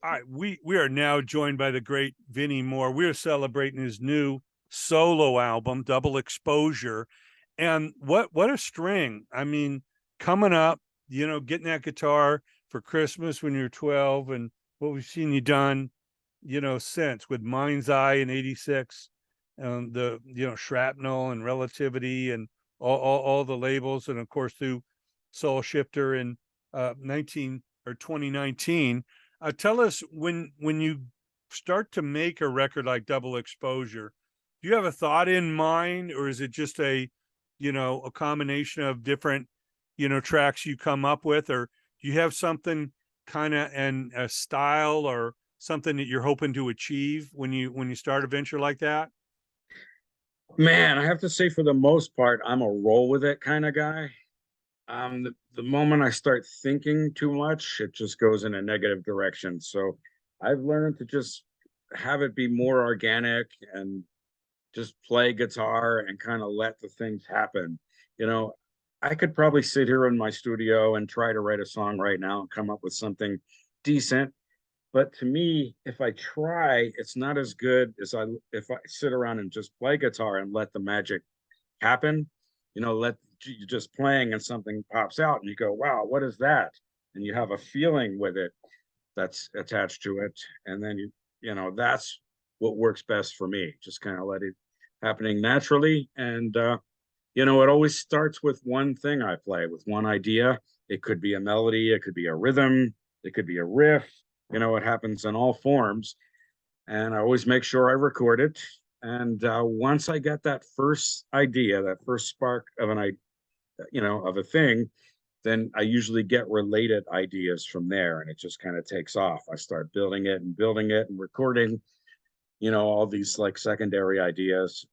All right, we are now joined by the great Vinnie Moore. We are celebrating his new solo album, Double Exposure. And what a string. I mean, coming up, getting that guitar for Christmas when you're 12, and what we've seen you done, since with Mind's Eye in 86, the Shrapnel and Relativity and all the labels, and of course through Soul Shifter in 19 or 2019. Tell us, when you start to make a record like Double Exposure, do you have a thought in mind, or is it just a combination of different, tracks you come up with, or do you have something kind of and a style or something that you're hoping to achieve when you start a venture like that? Man, I have to say, for the most part, I'm a roll with it kind of guy. The moment I start thinking too much, it just goes in a negative direction. So I've learned to just have it be more organic and just play guitar and kind of let the things happen. You know, I could probably sit here in my studio and try to write a song right now and come up with something decent. But to me, if I try, it's not as good as if I sit around and just play guitar and let the magic happen. Let you just playing and something pops out and you go, wow, what is that? And you have a feeling with it that's attached to it. And then that's what works best for me. Just kind of let it happening naturally. And it always starts with one thing I play, with one idea. It could be a melody, it could be a rhythm, it could be a riff. It happens in all forms. And I always make sure I record it. And once I get that first idea, that first spark of of a thing, then I usually get related ideas from there, and it just kind of takes off. I start building it and recording, all these like secondary ideas.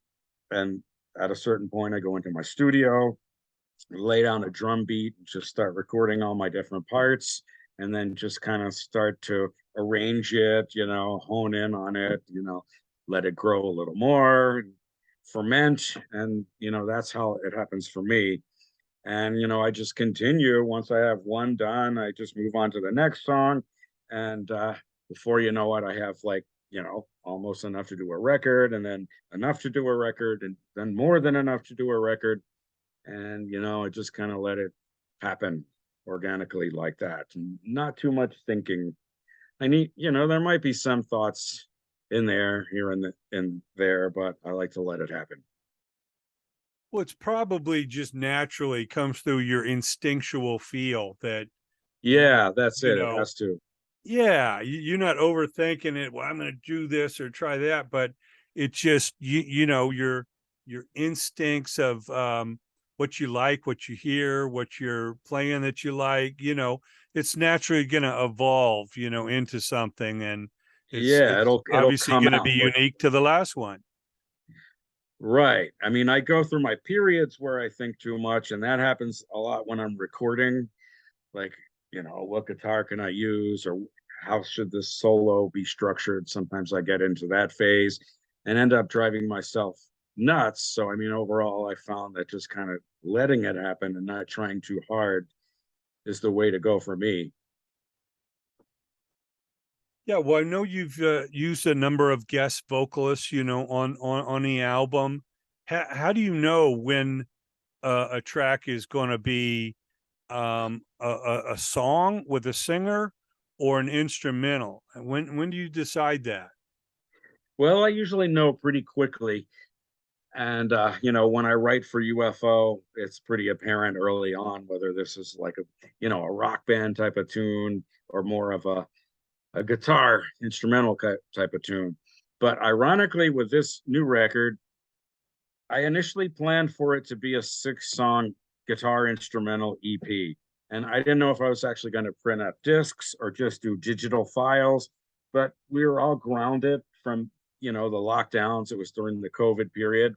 And at a certain point, I go into my studio, lay down a drum beat, just start recording all my different parts, and then just kind of start to arrange it, hone in on it, let it grow a little more, ferment. And, that's how it happens for me. And, I just continue. Once I have one done, I just move on to the next song. And before you know it, I have like, almost enough to do a record, and then enough to do a record, and then more than enough to do a record. And, I just kind of let it happen organically like that, and not too much thinking. I need, there might be some thoughts in there, here and in there, but I like to let it happen. Well, it's probably just naturally comes through your instinctual feel that you Yeah, that's you it. It know has to. yeah, you're not overthinking it. Well, I'm going to do this or try that, but it's just your instincts of what you like, what you hear, what you're playing that you like. It's naturally going to evolve, into something, and Yeah, it's it'll obviously come going to be out like unique to the last one. right. I mean, I go through my periods where I think too much, and that happens a lot when I'm recording. Like, what guitar can I use, or how should this solo be structured? Sometimes I get into that phase and end up driving myself nuts. So, I mean, overall, I found that just kind of letting it happen and not trying too hard is the way to go for me. Yeah, well, I know you've used a number of guest vocalists, on the album. How do you know when a track is going to be a song with a singer or an instrumental? And when do you decide that? Well, I usually know pretty quickly. And when I write for UFO, it's pretty apparent early on whether this is like a rock band type of tune, or more of a guitar instrumental type of tune. But ironically, with this new record, I initially planned for it to be a 6-song guitar instrumental EP. And I didn't know if I was actually going to print up discs or just do digital files. But we were all grounded from, the lockdowns. It was during the COVID period,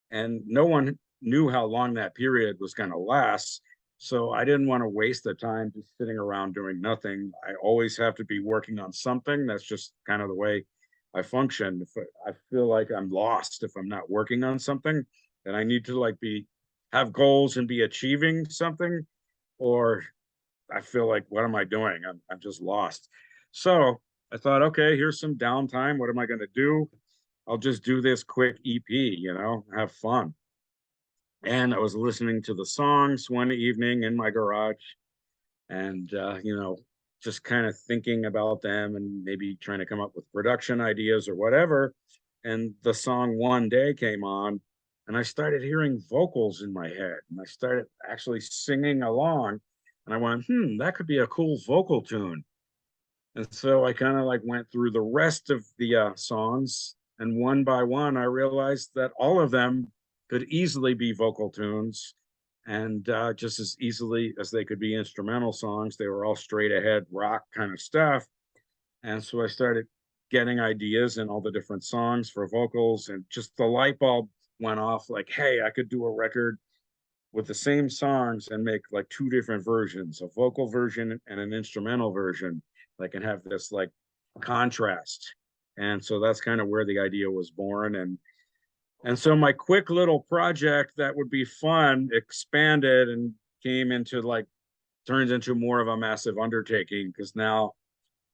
and no one knew how long that period was going to last. So I didn't want to waste the time just sitting around doing nothing. I always have to be working on something. That's just kind of the way I function. If I feel like I'm lost if I'm not working on something, then I need to like have goals and be achieving something, or I feel like, what am I doing? I'm just lost. So I thought, okay, here's some downtime. What am I going to do? I'll just do this quick EP, have fun. And I was listening to the songs one evening in my garage and, just kind of thinking about them and maybe trying to come up with production ideas or whatever. And the song One Day came on, and I started hearing vocals in my head, and I started actually singing along. And I went, that could be a cool vocal tune. And so I kind of like went through the rest of the songs, and one by one, I realized that all of them could easily be vocal tunes, and just as easily as they could be instrumental songs. They were all straight ahead rock kind of stuff. And so I started getting ideas in all the different songs for vocals, and just the light bulb went off like, hey, I could do a record with the same songs and make like two different versions, a vocal version and an instrumental version. Like, and have this like contrast. And so that's kind of where the idea was born. And so my quick little project that would be fun expanded and came into like turned into more of a massive undertaking, because now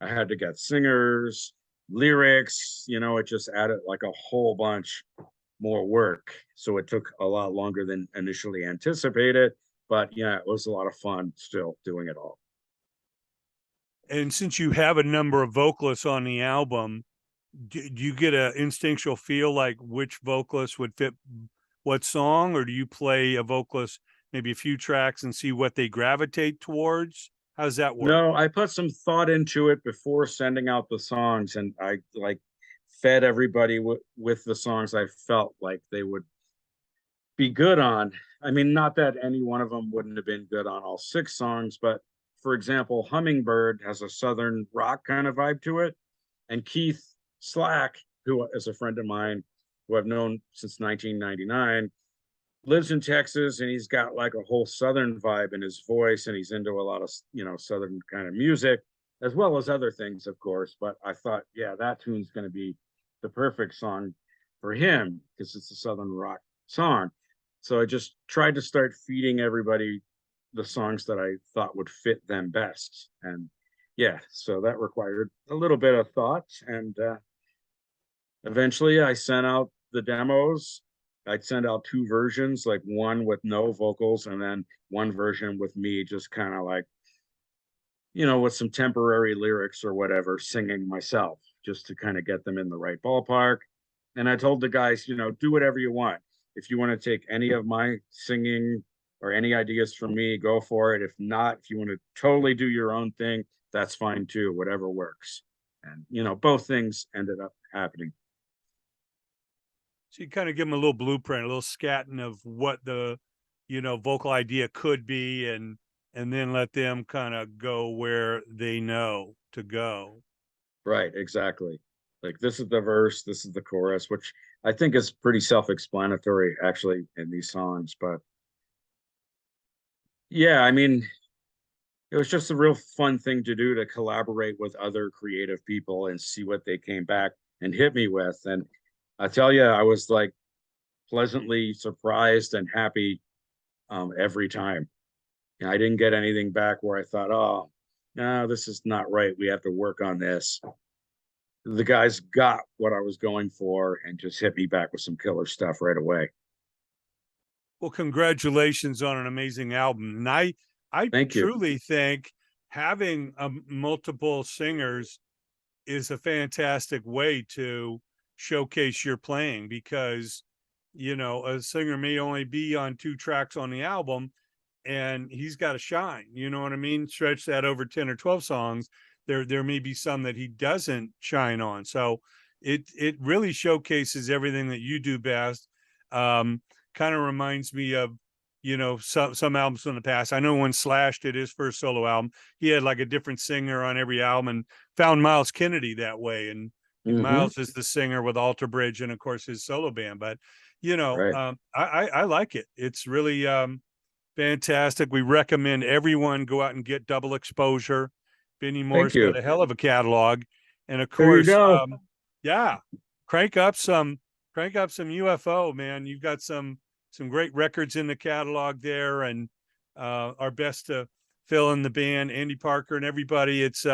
I had to get singers, lyrics, it just added like a whole bunch more work. So it took a lot longer than initially anticipated. But yeah, it was a lot of fun still doing it all. And since you have a number of vocalists on the album, do you get an instinctual feel like which vocalist would fit what song, or do you play a vocalist maybe a few tracks and see what they gravitate towards? How's that work? No, I put some thought into it before sending out the songs, and I like fed everybody with the songs I felt like they would be good on. I mean, not that any one of them wouldn't have been good on all 6 songs, but for example, Hummingbird has a Southern rock kind of vibe to it. And Keith Slack, who is a friend of mine who I've known since 1999, lives in Texas, and he's got like a whole Southern vibe in his voice, and he's into a lot of, Southern kind of music, as well as other things, of course. But I thought, yeah, that tune's going to be the perfect song for him because it's a Southern rock song. So I just tried to start feeding everybody the songs that I thought would fit them best. And yeah, so that required a little bit of thought. And eventually I sent out the demos. I'd send out 2 versions, like one with no vocals, and then one version with me just kind of like, with some temporary lyrics or whatever, singing myself, just to kind of get them in the right ballpark. And I told the guys, do whatever you want. If you want to take any of my singing or any ideas from me, go for it. If not, if you want to totally do your own thing, that's fine too, whatever works. And, both things ended up happening. So you kind of give them a little blueprint, a little scatting of what the, vocal idea could be, and then let them kind of go where they know to go. Right, exactly. Like, this is the verse, this is the chorus, which I think is pretty self-explanatory actually in these songs. But yeah, I mean, it was just a real fun thing to do, to collaborate with other creative people and see what they came back and hit me with. And I tell you, I was like pleasantly surprised and happy every time. I didn't get anything back where I thought, oh, no, this is not right, we have to work on this. The guys got what I was going for and just hit me back with some killer stuff right away. Well, congratulations on an amazing album. And I Thank you. truly think having multiple singers is a fantastic way to showcase your playing, because, a singer may only be on 2 tracks on the album and he's got to shine, you know what I mean? Stretch that over 10 or 12 songs. There may be some that he doesn't shine on. So it really showcases everything that you do best. Kind of reminds me of, some albums from the past. I know when Slash did his first solo album, he had like a different singer on every album, and found Miles Kennedy that way. And Miles is the singer with Alter Bridge and of course his solo band. But Right. I like it. It's really fantastic. We recommend everyone go out and get Double Exposure. Vinnie Thank Moore's got you. a hell of a catalog. And of There you course, go. yeah, crank up some UFO, man. You've got some great records in the catalog there, and our best to fill in the band, Andy Parker and everybody. It's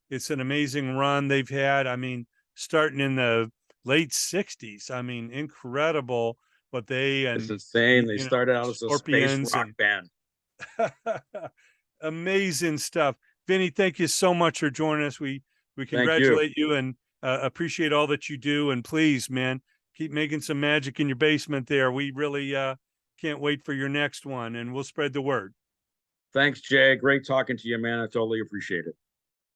It's an amazing run they've had. I mean, starting in the late 60s. I mean, incredible what they It's and insane. They you know, started out as a space Scorpions rock and band. amazing stuff. Vinny, thank you so much for joining us. We Thank you. congratulate you and appreciate all that you do. And please, man, keep making some magic in your basement there. We really can't wait for your next one, and we'll spread the word. Thanks, Jay. Great talking to you, man. I totally appreciate it.